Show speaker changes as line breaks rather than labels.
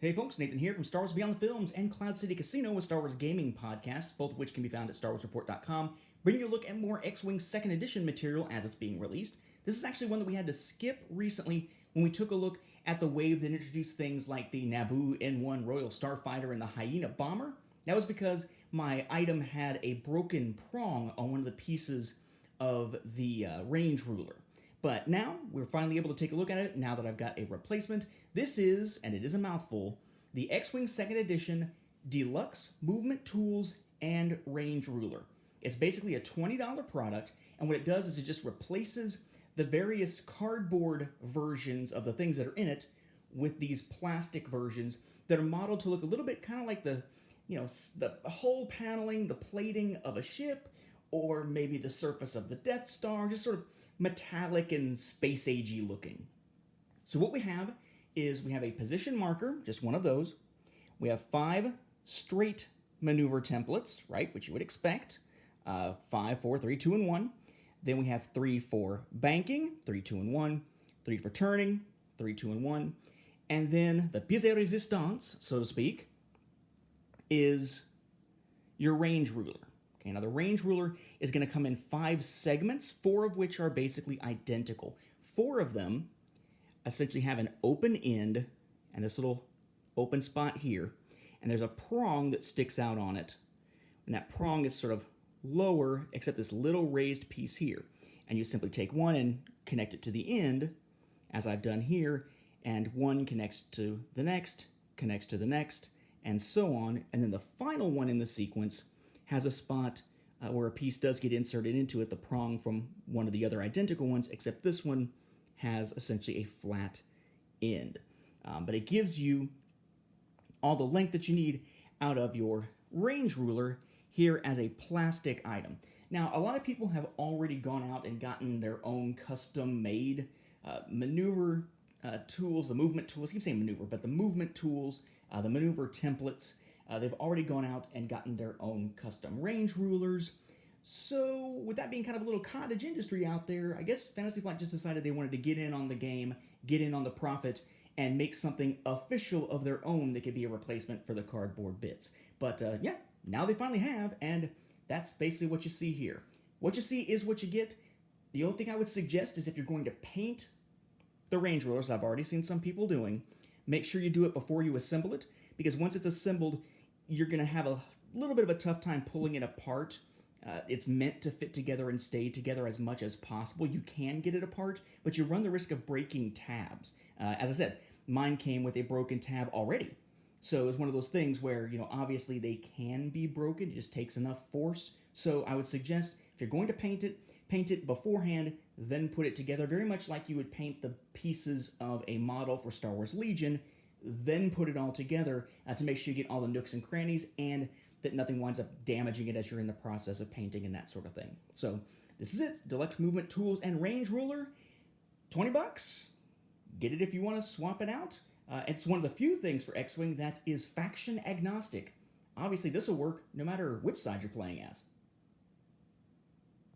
Hey folks, Nathan here from Star Wars Beyond the Films and Cloud City Casino, with Star Wars gaming podcasts, both of which can be found at StarWarsReport.com, bringing you a look at more X-Wing 2nd Edition material as it's being released. This is actually one that we had to skip recently when we took a look at the wave that introduced things like the Naboo N1 Royal Starfighter and the Hyena Bomber. That was because my item had a broken prong on one of the pieces of the range ruler. But now we're finally able to take a look at it now that I've got a replacement. This is, and it is a mouthful, the X-Wing 2nd Edition Deluxe Movement Tools and Range Ruler. It's basically a $20 product, and what it does is it just replaces the various cardboard versions of the things that are in it with these plastic versions that are modeled to look a little bit kind of like the whole paneling, the plating of a ship, or maybe the surface of the Death Star, just sort of metallic and space agey looking. So what we have is we have a position marker, just one of those. We have 5 straight maneuver templates, right, which you would expect. 5, 4, 3, 2, and 1. Then we have 3 for banking, 3, 2, and 1. 3 for turning, 3, 2, and 1. And then the pièce de résistance, so to speak, is your range ruler. Okay, now the range ruler is going to come in 5 segments, 4 of which are basically identical. 4 of them essentially have an open end and this little open spot here, and there's a prong that sticks out on it, and that prong is sort of lower except this little raised piece here, and you simply take one and connect it to the end, as I've done here, and one connects to the next, and so on, and then the final one in the sequence has a spot where a piece does get inserted into it, the prong from one of the other identical ones, except this one has essentially a flat end. But it gives you all the length that you need out of your range ruler here as a plastic item. Now, a lot of people have already gone out and gotten their own custom-made maneuver tools, the movement tools. I keep saying maneuver, but the movement tools, the maneuver templates. They've already gone out and gotten their own custom range rulers. So, with that being kind of a little cottage industry out there, I guess Fantasy Flight just decided they wanted to get in on the game, get in on the profit, and make something official of their own that could be a replacement for the cardboard bits. But yeah, now they finally have, and that's basically what you see here. What you see is what you get. The only thing I would suggest is if you're going to paint the range rulers, I've already seen some people doing, make sure you do it before you assemble it, because once it's assembled, you're going to have a little bit of a tough time pulling it apart. It's meant to fit together and stay together as much as possible. You can get it apart, but you run the risk of breaking tabs. As I said, mine came with a broken tab already. So it's one of those things where, obviously they can be broken. It just takes enough force. So I would suggest if you're going to paint it beforehand, then put it together, very much like you would paint the pieces of a model for Star Wars Legion, then put it all together to make sure you get all the nooks and crannies and that nothing winds up damaging it as you're in the process of painting and that sort of thing. So this is it. Deluxe Movement Tools and Range Ruler, $20. Get it if you want to swap it out. It's one of the few things for X-Wing that is faction agnostic. Obviously, this will work no matter which side you're playing as.